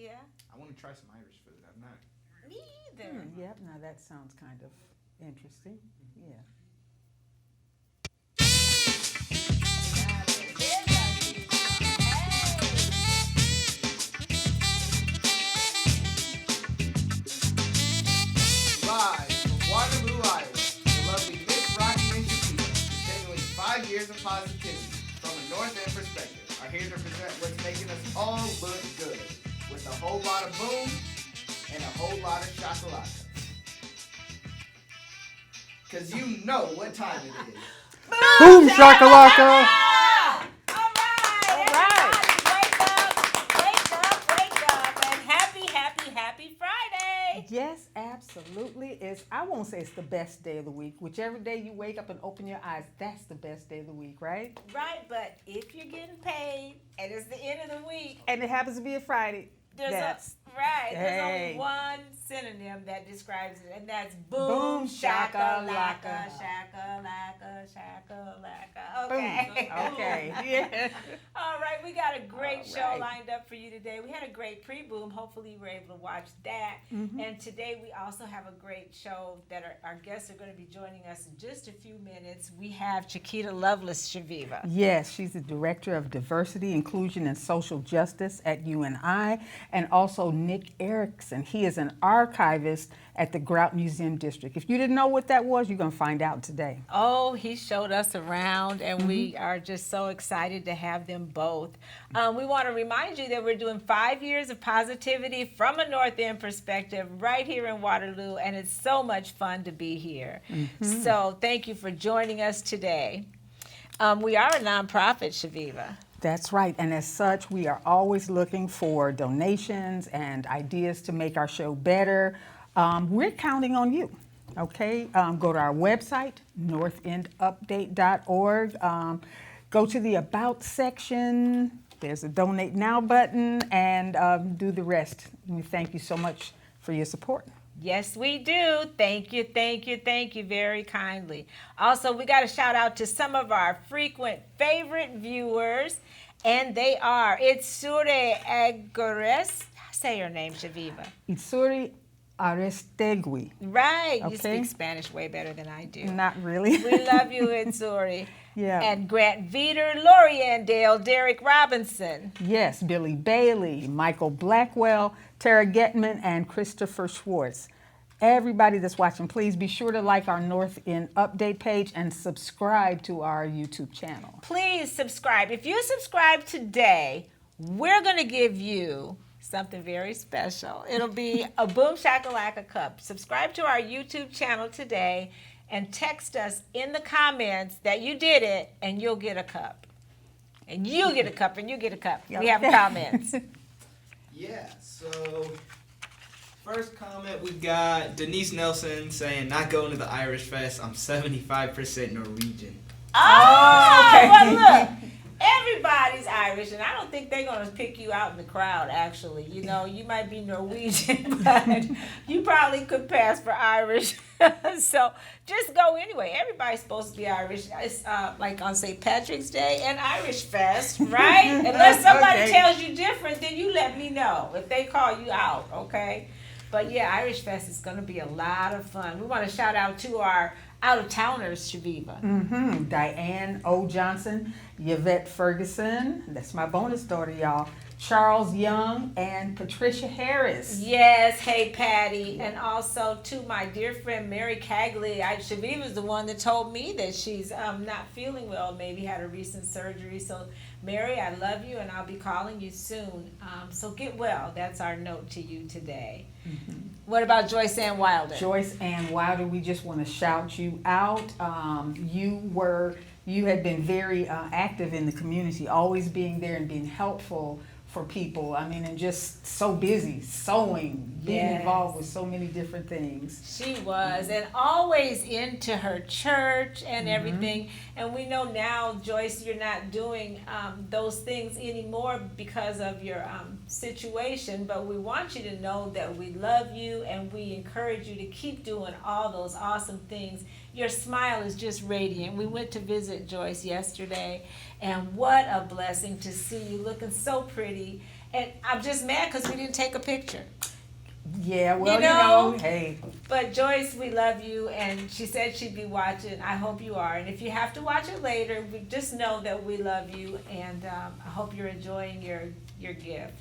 Yeah. I want to try some Irish food. I've not. Me either. Yep, now that sounds kind of interesting. Yeah. Live from Waterloo, Iowa, the lovely Miss Rocki and Chiquita, continuing 5 years of positivity from a North End perspective, are here to present what's making us all look good, with a whole lot of boom and a whole lot of chocolate. Cause you know what time it is. Boom shakalaka! All right. Wake up, and happy Friday. Yes, absolutely. I won't say it's the best day of the week. Whichever day you wake up and open your eyes, that's the best day of the week, right? Right, but if you're getting paid and it's the end of the week, And it happens to be a Friday. there's only one synonym that describes it, and that's boom, Boom, shakalaka, shakalaka. shakalaka. Okay. Boom. Okay. Yeah. All right, we got a great All show right. lined up for you today. We had a great pre-boom. Hopefully, you were able to watch that. Mm-hmm. And today, we also have a great show that our guests are going to be joining us in just a few minutes. We have Chiquita Loveless, Chaveevah. Yes, she's the Director of Diversity, Inclusion, and Social Justice at UNI, and also Nick Erickson. He is an archivist at the Grout Museum District. If you didn't know what that was, you're going to find out today. Oh, he showed us around, and we are just so excited to have them both. We want to remind you that we're doing 5 years of positivity from a North End perspective right here in Waterloo, and it's so much fun to be here. So thank you for joining us today. We are a nonprofit, Chaveevah. That's right, and as such, we are always looking for donations and ideas to make our show better. We're counting on you, okay? Go to our website, northendupdate.org. Go to the About section. There's a Donate Now button, and do the rest. We thank you so much for your support. Yes, we do. Thank you very kindly. Also, we got a shout out to some of our frequent favorite viewers, and they are Itsure Agores. Say your name, Chaveevah. Itsuri Arestegui. Right. You Okay. speak Spanish way better than I do. Not really. We love you, Itsuri. Yeah. And Grant Veter, Loriandale, Derek Robinson. Yes, Billy Bailey, Michael Blackwell, Tara Getman, and Christopher Schwartz. Everybody that's watching, please be sure to like our North End Update page and subscribe to our YouTube channel. Please subscribe. If you subscribe today, we're going to give you something very special. It'll be a Boom Shakalaka cup. Subscribe to our YouTube channel today and text us in the comments that you did it, and you'll get a cup. And you get a cup, and you get a cup. We have comments. Yeah, so first comment, we got Denise Nelson saying, not going to the Irish Fest. I'm 75% Norwegian. Oh, well, look. Everybody's Irish, and I don't think they're going to pick you out in the crowd, actually. You know, you might be Norwegian, but you probably could pass for Irish. So just go anyway. Everybody's supposed to be Irish. It's like on St. Patrick's Day and Irish Fest, right? Unless somebody tells you different, then you let me know if they call you out, okay? But yeah, Irish Fest is going to be a lot of fun. We want to shout out to our out-of-towners, Chaveevah. Diane O. Johnson, Yvette Ferguson, that's my bonus daughter, y'all, Charles Young, and Patricia Harris. Yes, hey Patty, and also to my dear friend Mary Cagley. Chaveevah's the one that told me that she's not feeling well, maybe had a recent surgery. So Mary, I love you, and I'll be calling you soon. So get well. That's our note to you today. What about Joyce Ann Wilder? Joyce Ann Wilder, we just want to shout you out. You had been very active in the community, always being there and being helpful for people. I mean, and just so busy, sewing, being involved with so many different things. She was, and always into her church and everything. And we know now, Joyce, you're not doing those things anymore because of your situation, but we want you to know that we love you and we encourage you to keep doing all those awesome things. Your smile is just radiant. We went to visit Joyce yesterday, and what a blessing to see you looking so pretty And I'm just mad because we didn't take a picture. Yeah, well, You know, hey. But Joyce, we love you, and she said she'd be watching. I hope you are. And if you have to watch it later, we just know that we love you, and I hope you're enjoying your gift.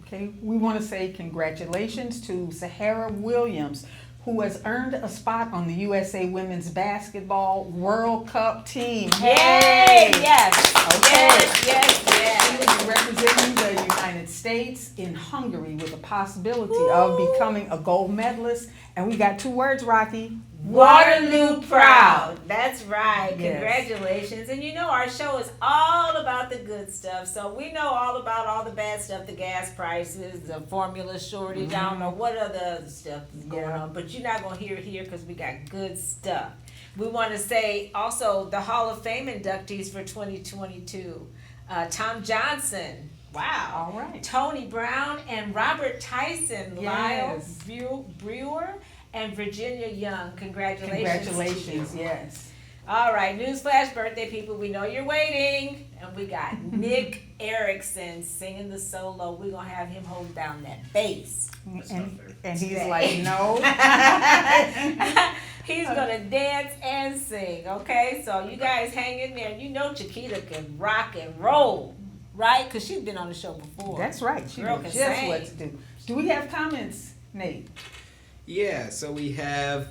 Okay, we want to say congratulations to Sahara Williams, who has earned a spot on the USA Women's Basketball World Cup team. Yay! Yes. Okay. Yes. She is representing the United States in Hungary with a possibility of becoming a gold medalist. And we got 2 words, Rocki. Waterloo proud. That's right. Yes. Congratulations. And you know our show is all about the good stuff. So we know all about all the bad stuff, the gas prices, the formula shortage, I don't know what other stuff is going on. But you're not going to hear it here because we got good stuff. We want to say also the Hall of Fame inductees for 2022. Tom Johnson. Wow. All right. Tony Brown and Robert Tyson. Yes. Lyle Brewer and Virginia Young. Congratulations. Congratulations, to you. yes. All right, newsflash, birthday people, we know you're waiting. And we got Nick Erickson singing the solo. We're going to have him hold down that bass. And he's like, no. He's going to dance and sing, okay? So you guys hang in there. You know Chiquita can rock and roll, right? Because she's been on the show before. That's right. She Girl knows can just sing. what to do. Do we have comments, Nate? Yeah, so we have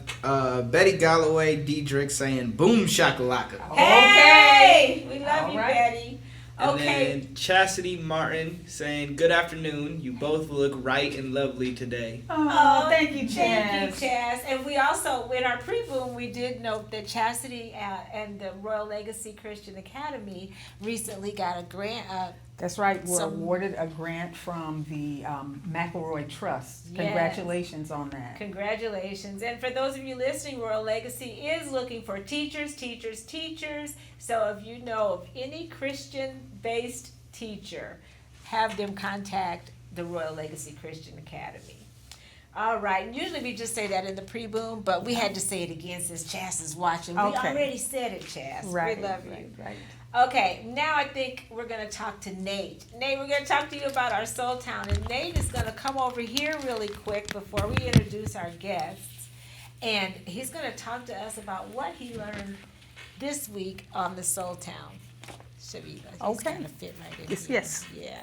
Betty Galloway Diedrich saying boom shakalaka. Hey! We love All you, right. Betty. And Okay. then Chastity Martin saying good afternoon. You both look right and lovely today. Oh, thank you, Chaz. Thank you, Chaz. And we also, in our pre-boom, we did note that Chastity and the Royal Legacy Christian Academy recently got a grant. That's right. We're Some- awarded a grant from the McElroy Trust. Yes. Congratulations on that. Congratulations. And for those of you listening, Royal Legacy is looking for teachers. So if you know of any Christian-based teacher, have them contact the Royal Legacy Christian Academy. All right. Usually we just say that in the pre-boom, but we had to say it again since Chas is watching. We Okay. already said it, Chas. Right. We love you. Right. Okay, now I think we're going to talk to Nate. Nate, we're going to talk to you about our Soul Town. And Nate is going to come over here really quick before we introduce our guests. And he's going to talk to us about what he learned this week on the Soul Town. Chaveevah. He's Okay. going to fit right in Yes, here. yes. Yeah.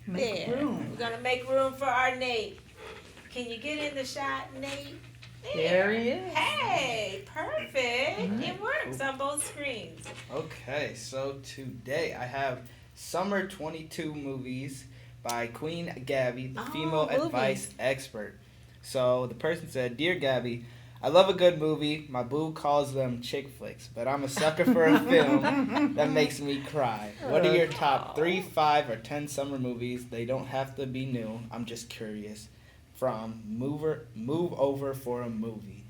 Make There. room. We're going to make room for our Nate. Can you get in the shot, Nate? There he is. Hey, perfect. It works on both screens. Okay, so today I have Summer 22 movies by Queen Gabby, the female movies. advice expert. So the person said, Dear Gabby, I love a good movie. My boo calls them chick flicks, but I'm a sucker for a film that makes me cry. What are your top 3, 5, or 10 summer movies? They don't have to be new. I'm just curious. From Move Over for a Movie.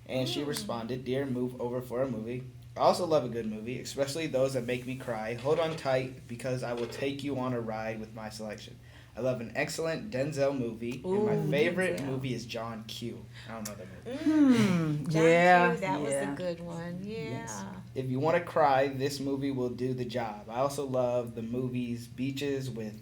And she responded, Dear Move Over for a Movie, I also love a good movie, especially those that make me cry. Hold on tight because I will take you on a ride with my selection. I love an excellent Denzel movie, and my favorite Denzel. movie is John Q. I don't know that movie. John Yeah. Q, that was yeah. a good one. Yeah. Yes. If you want to cry, this movie will do the job. I also love the movies Beaches with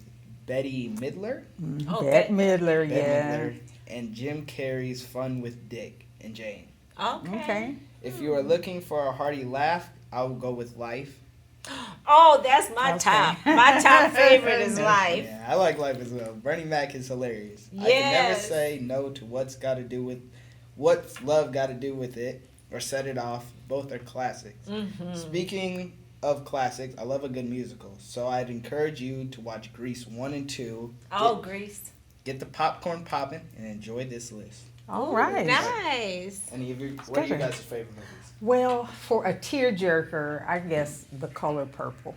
Betty Midler. Oh, Bette Midler, Bette yeah. Midler, and Jim Carrey's Fun with Dick and Jane. Okay. If you are looking for a hearty laugh, I will go with Life. Oh, that's my Okay. top. My top favorite is Life. Yeah, I like Life as well. Bernie Mac is hilarious. I can never Yes. say no to what's love got to do with it, or Set It Off. Both are classics. Speaking of classics, I love a good musical, so I'd encourage you to watch Grease 1 and 2. Oh, Grease. Get the popcorn popping and enjoy this list. All right. Nice. Any of you? What are you good. guys' favorite movies? Well, for a tearjerker, I guess The Color Purple.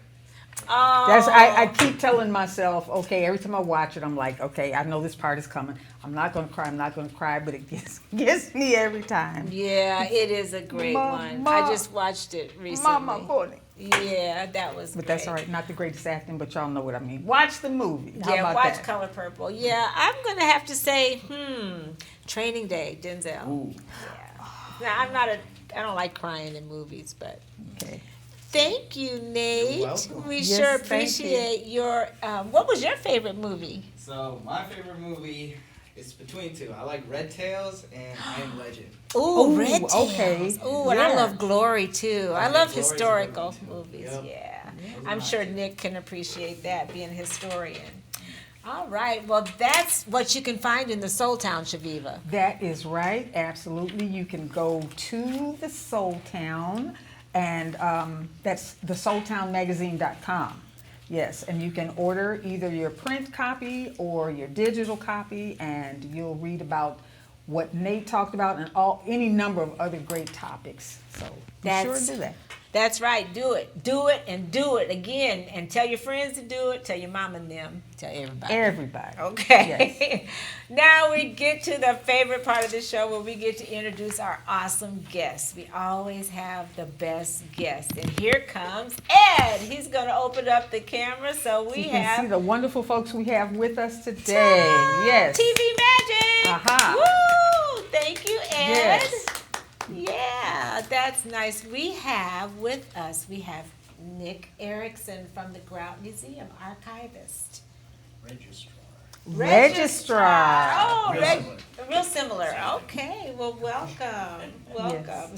Oh. I keep telling myself, okay, every time I watch it, I'm like, okay, I know this part is coming. I'm not going to cry, but it gets me every time. Yeah, it is a great one. I just watched it recently. Mama, Bonnie. Yeah, that was But great. that's all right. Not the greatest acting, but y'all know what I mean. Watch the movie. How Yeah, about watch that? Color Purple. Yeah, I'm going to have to say, Training Day, Denzel. Ooh. Yeah. Now, I don't like crying in movies, but Okay. Thank you, Nate. You're welcome. We Yes, sure thank you. appreciate your. What was your favorite movie? So my favorite movie is between two. I like Red Tails and I Am Legend. Ooh, Ooh, Red Tails. okay. Ooh, and I Yeah. love Glory too. I Okay, love Glory's a good historical one, too. movies. Yep. Yeah, Those are I'm mine, sure too. Nick can appreciate that, being a historian. All right, well, that's what you can find in the Soul Town, Chaveevah. That is right, absolutely. You can go to the Soul Town, and that's the soultownmagazine.com. Yes, and you can order either your print copy or your digital copy, and you'll read about what Nate talked about and any number of other great topics. So be sure to do that. That's right. Do it. Do it and do it again. And tell your friends to do it. Tell your mom and them. Tell everybody. Everybody. Okay. Now we get to the favorite part of the show where we get to introduce our awesome guests. We always have the best guests. And here comes Ed. He's going to open up the camera so we You can have see the wonderful folks we have with us today. Yes. TV Magic. Aha. Woo! Thank you, Ed. Yes. Yeah, that's nice. We have Nick Erickson from the Grout Museum, Archivist. Registrar. Oh, Real real similar. Okay, well, welcome. Welcome.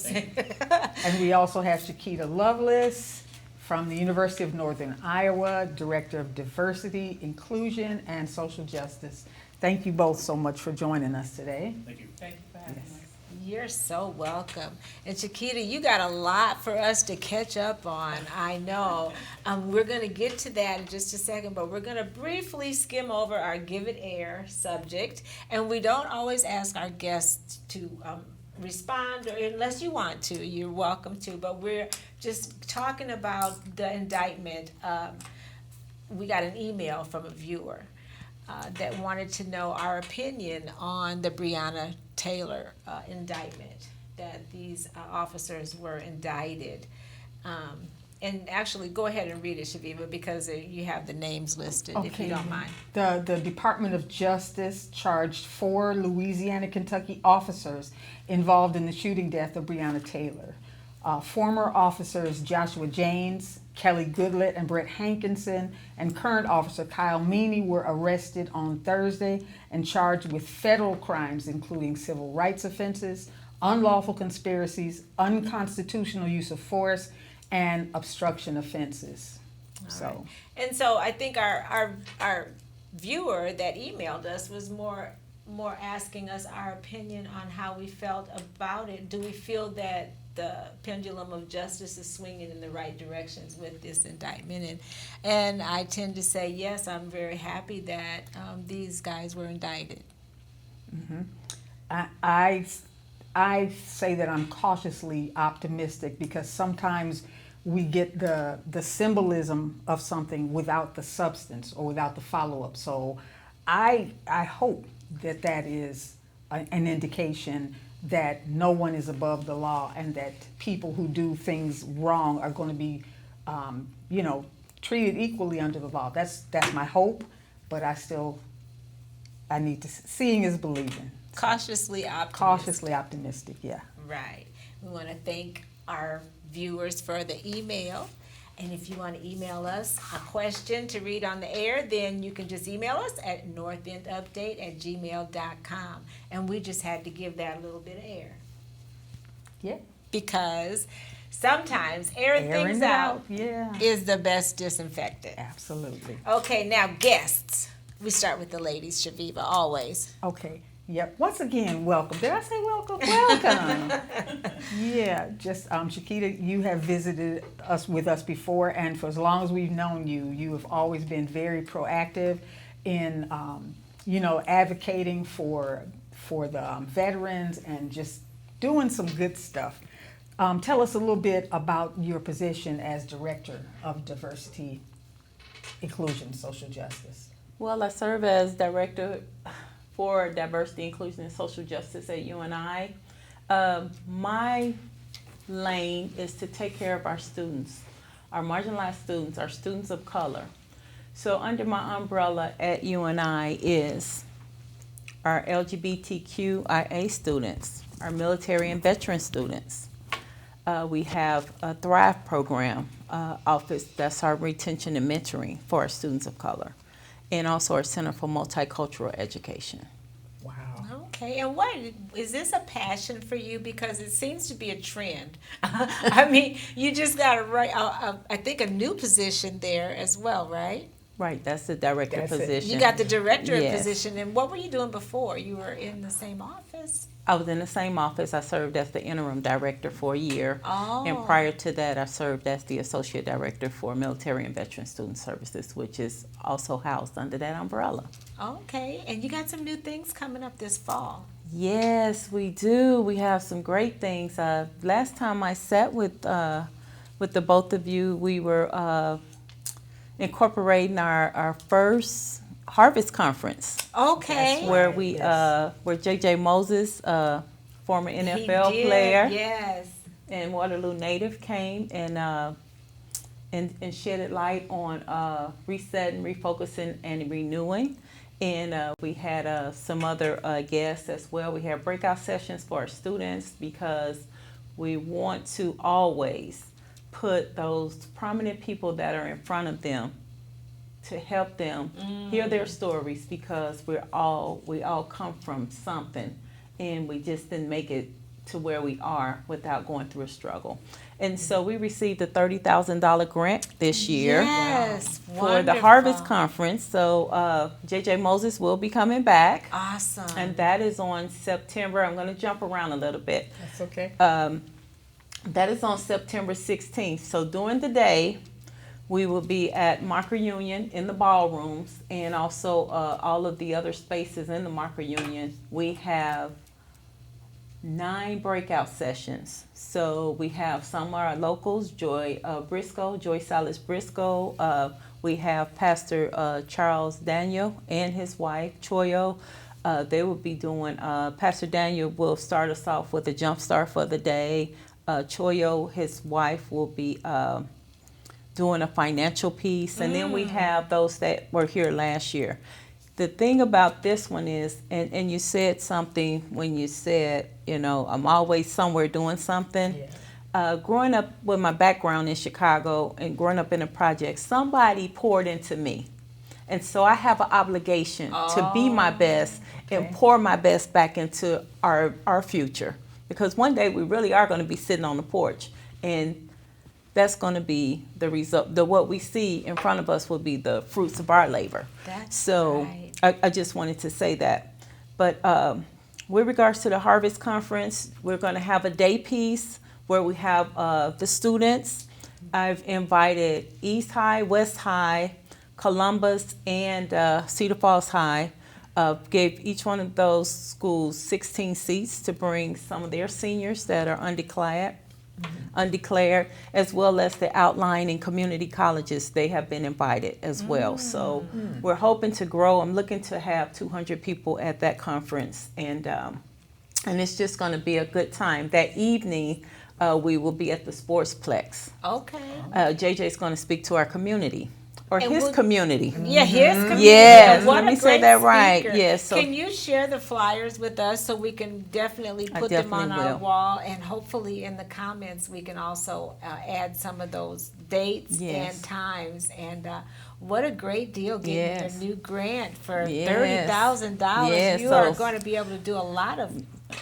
And we also have Chiquita Loveless from the University of Northern Iowa, Director of Diversity, Inclusion, and Social Justice. Thank you both so much for joining us today. Thank you. Thank you for having us. You're so welcome. And Chiquita, you got a lot for us to catch up on, I know. We're going to get to that in just a second, but we're going to briefly skim over our Give It Air subject. And we don't always ask our guests to respond, or unless you want to, you're welcome to. But we're just talking about the indictment. We got an email from a viewer that wanted to know our opinion on the Breonna Taylor indictment, that these officers were indicted. And actually, go ahead and read it, Chaveevah, because you have the names listed, if you don't mind. The Department of Justice charged 4 Louisiana, Kentucky officers involved in the shooting death of Breonna Taylor. Former officers Joshua James, Kelly Goodlett, and Brett Hankinson, and current officer Kyle Meany were arrested on Thursday and charged with federal crimes, including civil rights offenses, unlawful conspiracies, unconstitutional use of force, and obstruction offenses. Right. And so I think our viewer that emailed us was more asking us our opinion on how we felt about it. Do we feel that the pendulum of justice is swinging in the right directions with this indictment? And I tend to say yes. I'm very happy that these guys were indicted. Mm-hmm. I say that I'm cautiously optimistic because sometimes we get the symbolism of something without the substance or without the follow-up. So I hope that is an indication that no one is above the law and that people who do things wrong are going to be, treated equally under the law. That's my hope, but I need to, seeing is believing. Cautiously optimistic. Cautiously optimistic, yeah. Right. We want to thank our viewers for the email. And if you want to email us a question to read on the air, then you can just email us at northendupdate@gmail.com. And we just had to give that a little bit of air. Yeah. Because sometimes airing things out is the best disinfectant. Absolutely. Okay, now guests. We start with the ladies, Chaveevah, always. Okay. Yep. Once again, welcome. Did I say welcome? Welcome. Yeah. Just Chiquita, you have visited us with us before, and for as long as we've known you, you have always been very proactive in, advocating for the veterans and just doing some good stuff. Tell us a little bit about your position as Director of Diversity, Inclusion, Social Justice. Well, I serve as Director for Diversity, Inclusion, and Social Justice at UNI. My lane is to take care of our students, our marginalized students, our students of color. So under my umbrella at UNI is our LGBTQIA students, our military and veteran students. We have a Thrive program office. That's our retention and mentoring for our students of color, and also our Center for Multicultural Education. Wow. Okay, and what is this a passion for you? Because it seems to be a trend. I mean, you just got I think a new position there as well, right? Right, that's the director That's it. position. You got the director Yes. position, and what were you doing before? You were in the same office? I was in the same office. I served as the interim director for a year. Oh. And prior to that, I served as the associate director for Military and Veteran Student Services, which is also housed under that umbrella. Okay, and you got some new things coming up this fall. Yes, we do. We have some great things. Last time I sat with the both of you, we were incorporating our first Harvest Conference. Okay. That's where we where J.J. Moses, former NFL He did, player, yes. and Waterloo native, came and shedded light on resetting, refocusing, and renewing. And we had some other guests as well. We had breakout sessions for our students because we want to always put those prominent people that are in front of them to help them hear their stories, because we all come from something, and we just didn't make it to where we are without going through a struggle. And so we received a $30,000 grant this year. Yes, For the Harvest Conference. So J.J. Moses will be coming back. Awesome. And that is on September. I'm going to jump around a little bit. That's okay. That is on September 16th. So during the day, we will be at Marker Union in the ballrooms, and also all of the other spaces in the Marker Union. We have 9 breakout sessions. So we have some of our locals, Joy Silas Briscoe. We have Pastor Charles Daniel and his wife, Choyo. They will be doing, Pastor Daniel will start us off with a jump start for the day. Choyo, his wife, will be doing a financial piece. And then we have those that were here last year. The thing about this one is, and you said something when you said, I'm always somewhere doing something. Yeah. Growing up with my background in Chicago and growing up in a project, somebody poured into me. And so I have an obligation to be my best and pour my best back into our future. Because one day we really are going to be sitting on the porch, and that's going to be the result. What we see in front of us will be the fruits of our labor. That's right. right. I just wanted to say that. But with regards to the Harvest Conference, we're going to have a day piece where we have the students. I've invited East High, West High, Columbus, and Cedar Falls High. Gave each one of those schools 16 seats to bring some of their seniors that are undeclared, as well as the outlying and community colleges. They have been invited as well. So we're hoping to grow. I'm looking to have 200 people at that conference, and it's just going to be a good time. That evening, we will be at the Sportsplex. Okay. JJ is going to speak to our community. Or And his community. Yeah, his community. Yes, What let a me say great that right. speaker. Yes, so Can you share the flyers with us so we can definitely I put them on definitely our will. wall, and hopefully in the comments we can also add some of those dates Yes. and times. And what a great deal getting Yes. your new grant for Yes. $30,000. Yes, You so are going to be able to do a lot of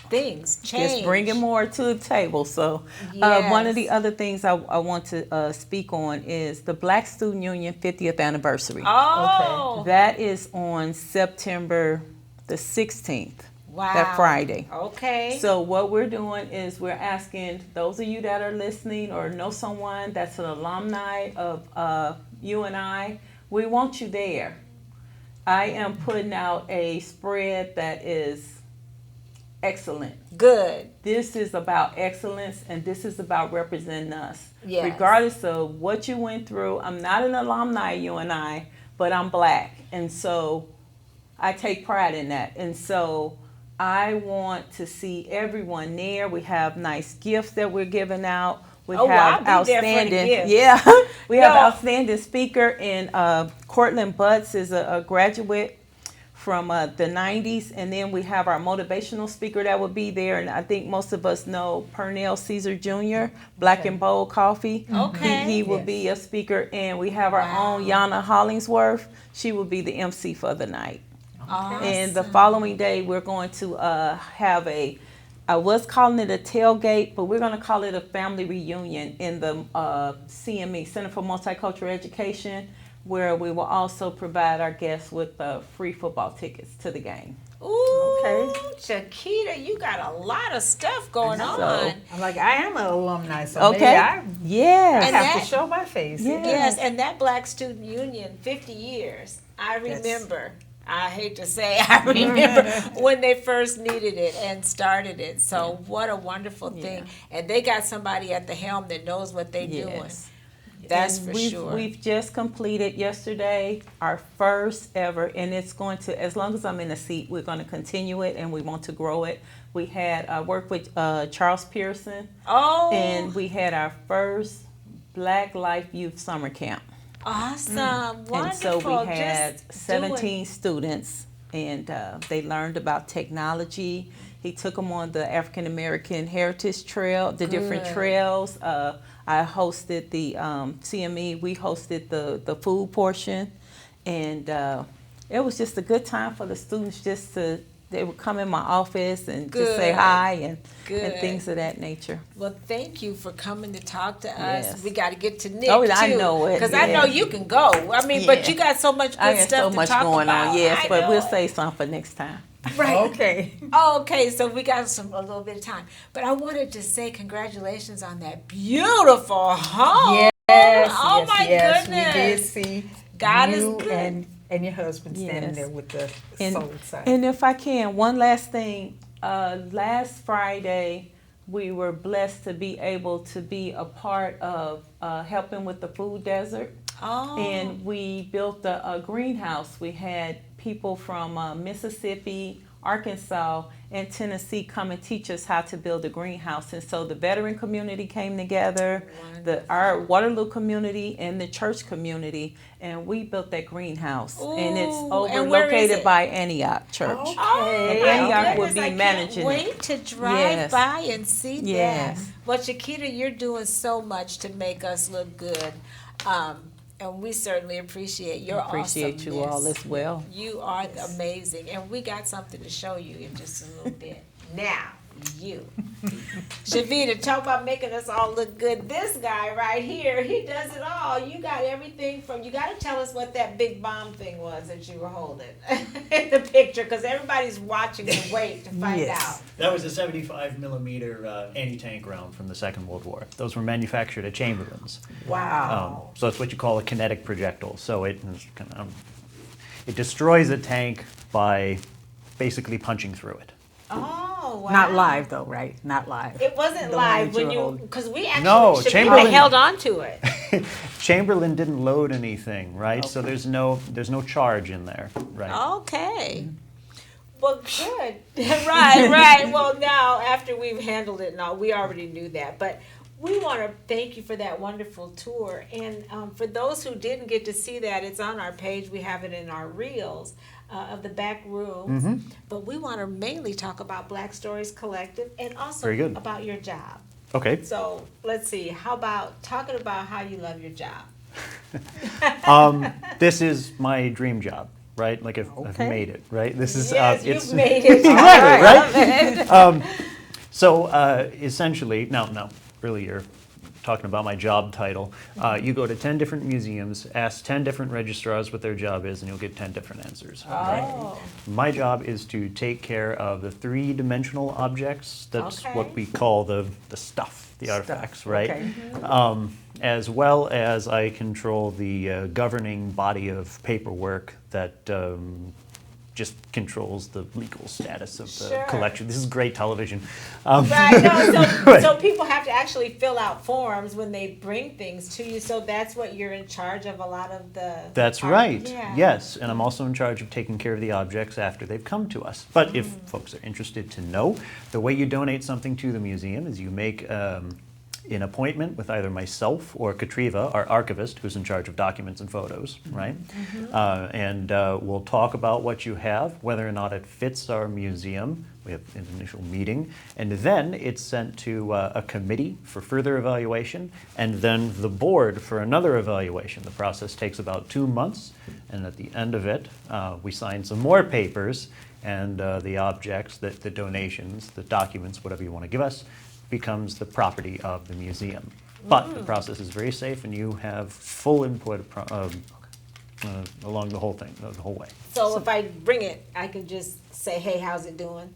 things. Change. just bringing more to the table. So one of the other things I want to speak on is the Black Student Union 50th anniversary. Oh. That is on September the 16th, Wow. that Friday. Okay. So what we're doing is we're asking those of you that are listening or know someone that's an alumni of UNI, we want you there. I am putting out a spread that is excellent. Good. This is about excellence, and this is about representing us. Yes. Regardless of what you went through, I'm not an alumni of UNI, but I'm Black, and so I take pride in that. And so I want to see everyone there. We have nice gifts that we're giving out. We have I'll be there for the outstanding, gifts. yeah. We have outstanding speaker, and Cortland Butts is a graduate from the 90s, and then we have our motivational speaker that will be there, and I think most of us know Pernell Caesar Jr., Black and Bold Coffee. Okay. He will be a speaker, and we have our own Yana Hollingsworth. She will be the MC for the night. Awesome. And the following day, we're going to have I was calling it a tailgate, but we're going to call it a family reunion in the CME, Center for Multicultural Education, where we will also provide our guests with free football tickets to the game. Ooh, Okay. Chiquita, you got a lot of stuff going So- on. I'm like, I am an alumni, so maybe Okay. I Yes. And have that- to show my face. Yeah. Yes, and that Black Student Union, 50 years. I remember. I hate to say, I remember when they first needed it and started it. So what a wonderful thing. And they got somebody at the helm that knows what they're doing. Yes. That's And for we've, sure. We've just completed yesterday our first ever, and it's going to, as long as I'm in the seat, we're going to continue it, and we want to grow it. We had worked with Charles Pearson, Oh, and we had our first Black Life Youth Summer Camp. awesome. Wonderful. And so we had Just 17 students, and they learned about technology. He took them on the African American Heritage Trail, the different Good. trails. I hosted the CME. We hosted the food portion, and it was just a good time for the students. They would come in my office and just say Good. hi and Good. things of that nature. Well, thank you for coming to talk to us. Yes. We got to get to Nick, Oh, too. I know it, Because I know yeah. you can go. I mean, but Yeah. you got so much good I got stuff so to much talk going about. on, yes, I but know we'll it. save some for next time. Right. Okay. Okay, so we got a little bit of time. But I wanted to say congratulations on that beautiful home. Yes, Oh, yes, my yes. goodness. We did see God is you good. and your husband standing Yes. there with the And, soul side. and if I can, one last thing. Last Friday, we were blessed to be able to be a part of helping with the food desert. Oh. And we built a greenhouse. We had people from Mississippi, Arkansas, and Tennessee come and teach us how to build a greenhouse. And so the veteran community came together, our Waterloo community, and the church community, and we built that greenhouse. And it's Ooh, over and where is located it? by Antioch Church. Oh, And my Antioch will goodness, be I can't managing it. wait to drive Yes. by and see Yes. that. Well, Chiquita, you're doing so much to make us look good. And we certainly appreciate your Appreciate you all awesomeness. as well. You are amazing, and we got something to show you in just a little bit. Now, you. Chaveevah, talk about making us all look good. This guy right here, he does it all. You got everything from, you got to tell us what that big bomb thing was that you were holding in the picture, because everybody's watching and wait to find Yes. out. That was a 75 millimeter anti-tank round from the Second World War. Those were manufactured at Chamberlain's. Wow. So it's what you call a kinetic projectile. So it destroys a tank by basically punching through it. Oh, wow. Not live though, right? Not live. It wasn't The one live that you when were you, holding. because we actually, No, Chaveevah Chamberlain- held on to it. Chamberlain didn't load anything, right? So there's no charge in there, right? Okay. Well, good. right. Well, now, after we've handled it and all, we already knew that. But we want to thank you for that wonderful tour. And for those who didn't get to see that, it's on our page. We have it in our reels of the back rooms. Mm-hmm. But we want to mainly talk about Black Stories Collective and also Very good. about your job. Okay. So let's see. How about talking about how you love your job? This is my dream job, right? Like I've Okay. made it, right? This is Yes, it's you've made it. Exactly, right? So essentially, no, really, you're talking about my job title. You go to 10 different museums, ask 10 different registrars what their job is, and you'll get 10 different answers. Right? Oh. My job is to take care of the three-dimensional objects. That's Okay. what we call the stuff, the artifacts, right? Okay. As well as I control the governing body of paperwork that just controls the legal status of the Sure. collection. This is great television. Right, no, so, Right. so people have to actually fill out forms when they bring things to you, so that's what you're in charge of a lot of the... That's art- right. Yeah. Yes, and I'm also in charge of taking care of the objects after they've come to us. But if folks are interested to know, the way you donate something to the museum is you make an appointment with either myself or Chaveevah, our archivist, who's in charge of documents and photos, right? And we'll talk about what you have, whether or not it fits our museum. We have an initial meeting, and then it's sent to a committee for further evaluation, and then the board for another evaluation. The process takes about 2 months, and at the end of it, we sign some more papers, and the objects, the donations, the documents, whatever you want to give us, becomes the property of the museum. But the process is very safe, and you have full input along the whole thing, the whole way. So if I bring it, I can just say, "Hey, how's it doing?"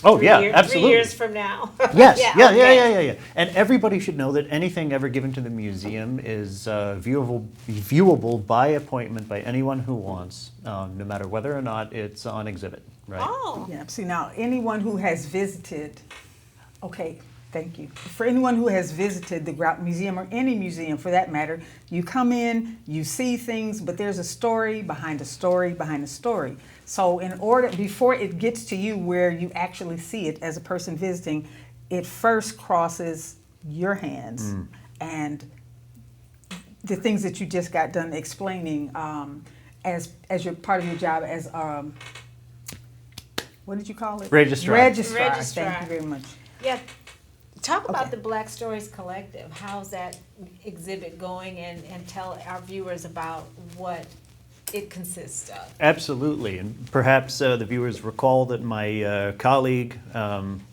Oh, yeah, 3 absolutely. years from now. Yes, okay. yeah. And everybody should know that anything ever given to the museum is viewable by appointment by anyone who wants, no matter whether or not it's on exhibit, right? Oh. Yeah, see now, anyone who has visited, okay, thank you. For anyone who has visited the Grout Museum, or any museum for that matter, you come in, you see things, but there's a story behind a story behind a story. So in order, before it gets to you where you actually see it as a person visiting, it first crosses your hands. And the things that you just got done explaining as your part of your job as, what did you call it? Registrar. Registrar. Registrar. Thank you very much. Yeah. Talk about Okay. the Black Stories Collective. How's that exhibit going? And tell our viewers about what it consists of. Absolutely, and perhaps the viewers recall that my colleague,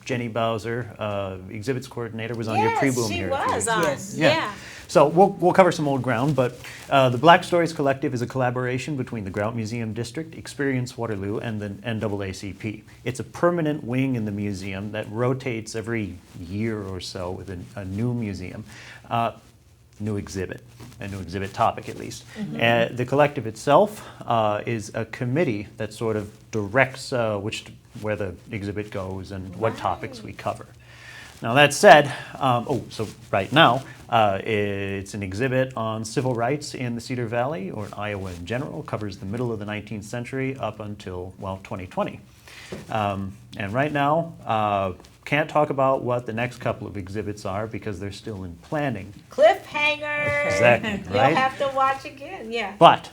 Jenny Bowser, exhibits coordinator, was on your pre-boom she here. was on. Yes. Yeah. So we'll cover some old ground, but the Black Stories Collective is a collaboration between the Grout Museum District, Experience Waterloo, and the NAACP. It's a permanent wing in the museum that rotates every year or so with a new museum. New exhibit, a new exhibit topic at least. The collective itself is a committee that sort of directs where the exhibit goes and what topics we cover. Now that said, so right now it's an exhibit on civil rights in the Cedar Valley, or in Iowa in general. Covers the middle of the 19th century up until, 2020. And right now, can't talk about what the next couple of exhibits are because they're still in planning. Cliffhanger. Exactly, right? You'll have to watch again. Yeah. But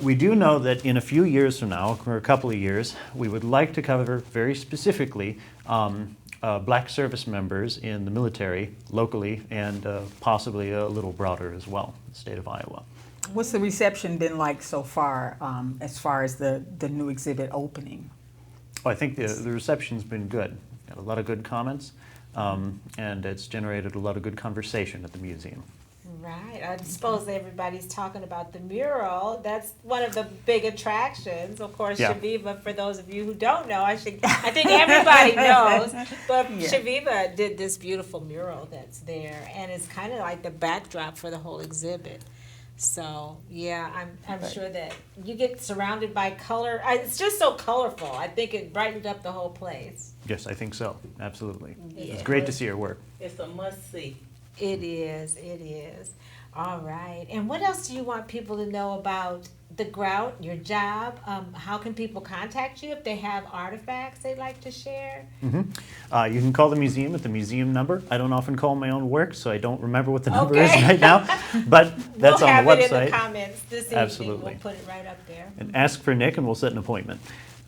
we do know that in a few years from now, or a couple of years, we would like to cover very specifically Black service members in the military locally and possibly a little broader as well, in the state of Iowa. What's the reception been like so far as the new exhibit opening? Oh, I think the reception's been good. Got a lot of good comments, and it's generated a lot of good conversation at the museum. Right. I suppose everybody's talking about the mural. That's one of the big attractions. Of course, Yeah. Chaveevah, for those of you who don't know, I think everybody knows. But Yeah. Chaveevah did this beautiful mural that's there, and it's kind of like the backdrop for the whole exhibit. So, yeah, I'm sure that you get surrounded by color. It's just so colorful. I think it brightened up the whole place. Yes, I think so. Absolutely. Yeah. It's great to see her work. It's a must-see. It is. It is. All right. And what else do you want people to know about the Grout, your job? How can people contact you if they have artifacts they'd like to share? You can call the museum at the museum number. I don't often call my own work, so I don't remember what the number is Okay. right now. But that's we'll on the have it website. in the comments this evening. Absolutely. We'll put it right up there. And ask for Nick, and we'll set an appointment.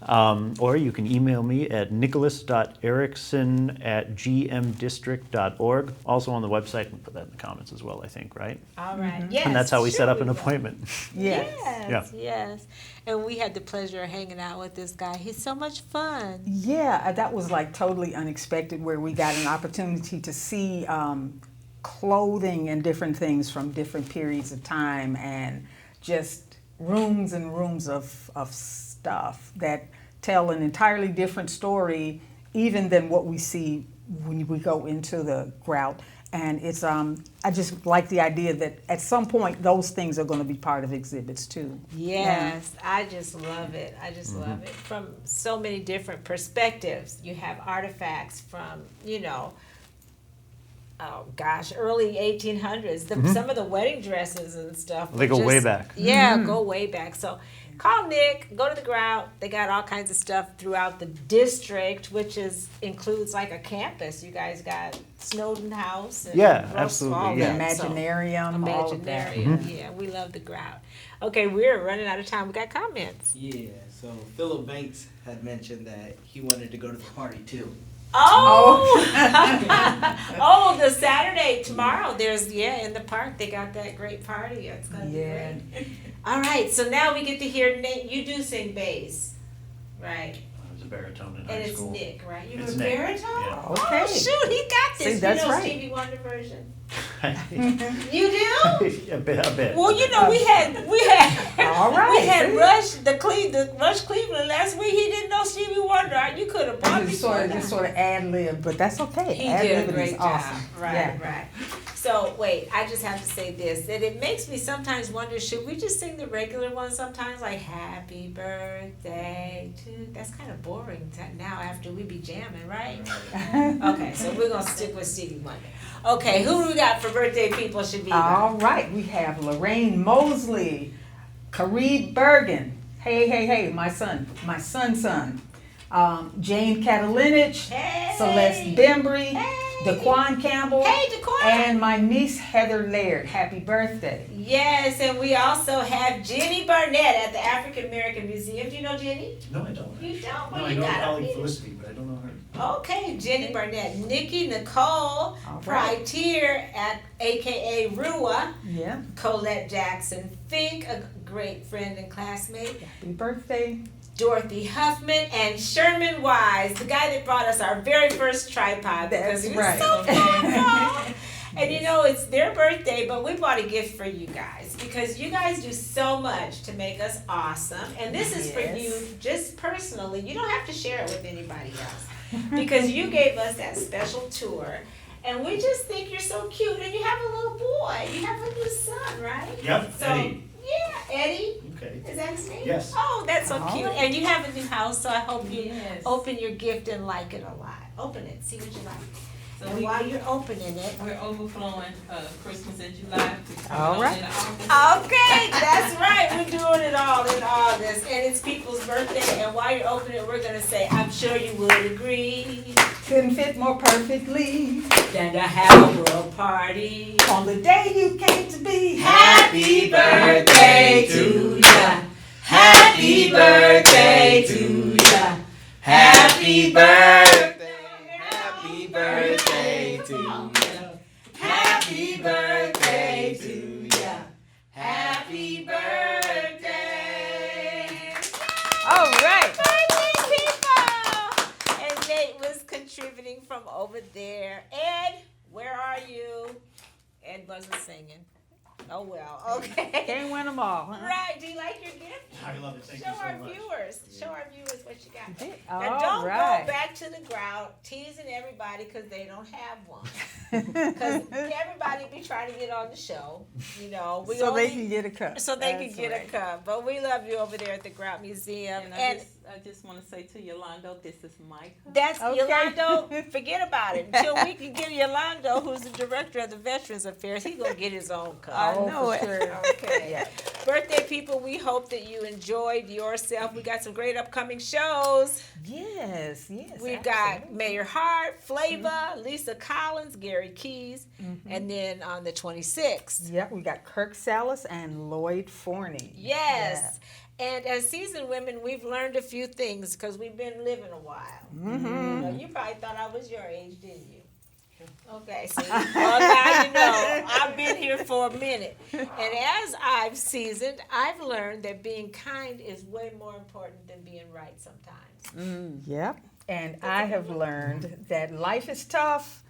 Or you can email me at nicholas.erickson@gmdistrict.org. Also on the website, and put that in the comments as well, I think, right? All right. Yes. And that's how we sure set up we an will. appointment. Yes. Yes. Yes. And we had the pleasure of hanging out with this guy. He's so much fun. Yeah, that was like totally unexpected where we got an opportunity to see clothing and different things from different periods of time and just rooms and rooms of stuff that tell an entirely different story even than what we see when we go into the Grout. And it's I just like the idea that at some point those things are going to be part of exhibits too. Yes, I just love it. I just love it from so many different perspectives. You have artifacts from, early 1800s. Some of the wedding dresses and stuff. They were go way just- back. Yeah, go way back. So call Nick, go to the Grout. They got all kinds of stuff throughout the district, which includes like a campus. You guys got Snowden House. And Yeah, Roast, absolutely, all yeah. that, so- Imaginarium, all of that. Imaginarium, yeah, we love the Grout. Okay, we're running out of time. We got comments. Yeah, so Philip Banks had mentioned that he wanted to go to the party too. Oh, oh, the Saturday tomorrow. There's in the park they got that great party. It's gonna be great. All right, so now we get to hear Nate. You do sing bass, right? I was a baritone in And high it's school. Nick, right? You It's were Nick, baritone. yeah. Okay. Oh shoot, he got this. See, that's you know right. Stevie Wonder version. a You do? bit. Well, you know we had All right, we had see? Rush Cleveland last week. He didn't know Stevie Wonder. You could have bought me Just sort of ad-lib, but that's okay. He did a Ad-libbing great is job. awesome. Right, Yeah. right. So wait, I just have to say this, that it makes me sometimes wonder, should we just sing the regular one sometimes, like Happy Birthday to, that's kind of boring now after we be jamming, right? Okay, so we're going to stick with Stevie Wonder. Okay, who do we got for birthday people, Chaveevah? All right, we have Lorraine Mosley, Kareed Bergen, hey, my son. Jane Catalinich, Hey! Celeste Bembry, Hey! Daquan Campbell, Hey, Daquan! and my niece Heather Laird. Happy birthday. Yes, and we also have Jenny Barnett at the African American Museum. Do you know Jenny? No, I don't. You don't? Well, No, I you know gotta Holly meet her. Felicity, but I don't know her. Okay, Jenny Barnett, Nikki Nicole All right. Pritier at AKA Rua, Yeah. Colette Jackson Fink, a great friend and classmate, Happy birthday. Dorothy Huffman, and Sherman Wise, the guy that brought us our very first tripod because That's it was right. so fun. And you know, it's their birthday, but we bought a gift for you guys because you guys do so much to make us awesome. And this is for Yes. you just personally. You don't have to share it with anybody else because you gave us that special tour. And we just think you're so cute. And you have a little boy. You have a new son, right? Yep, So, Eddie. yeah, Eddie. Okay. Is that his name? Yes. Oh, that's so All cute. right. And you have a new house, so I hope you Yes. open your gift and like it a lot. Open it, see what you like. So And while you're opening it, we're overflowing Christmas in July. All right. okay, that's right. We're doing it all in August, and it's people's birthday. And while you're opening it, we're gonna say, "I'm sure you would agree Couldn't fit more perfectly than to have a world party." on the day you came to be. Happy birthday to ya. Happy birthday to ya. Happy birthday. Happy birthday to you. Happy birthday to ya. Happy birthday. All right. Birthday people. And Nate was contributing from over there. Ed, where are you? Ed wasn't singing. Oh well, okay. Can't win them all, huh? Right, do you like your gift? I love it. Thank Show you so our much. viewers. Show our viewers what you got. All Now don't right. go back to the Grout teasing everybody because they don't have one. Because everybody be trying to get on the show, you know. We So only, they can get a cup. so they That's can get right. a cup. But we love you over there at the Grout Museum. And And I just want to say to Yolando, this is my cup. that's Okay. Yolando. Forget about it. Until we can get Yolando, who's the director of the Veterans Affairs, he's gonna get his own cup. I Oh, know for it. sure. Okay. Yeah. Birthday people, we hope that you enjoyed yourself. We got some great upcoming shows. Yes. We've got absolutely. Mayor Hart, Flava, Lisa Collins, Gary Keys, and then on the 26th. Yep, we got Kirk Salas and Lloyd Forney. Yes. And as seasoned women, we've learned a few things because we've been living a while. You know, you probably thought I was your age, didn't you? Okay, so well, now you know I've been here for a minute. And as I've seasoned, I've learned that being kind is way more important than being right sometimes. Yep. And I have learned that life is tough,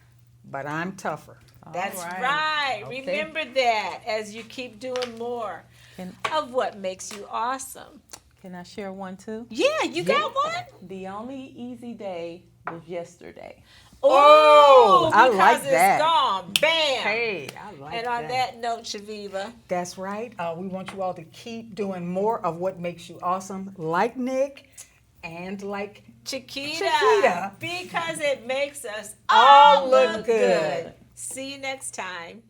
but I'm tougher. That's right. right. Okay. Remember that as you keep doing more Can, of what makes you awesome. can I share one too? Yeah, you got one? The only easy day was yesterday. Oh, I because like it's that. gone. Bam. Hey, I like And on that note, Chaveevah, That's right. We want you all to keep doing more of what makes you awesome, like Nick and like Chiquita, because it makes us All all look look good. good. See you next time.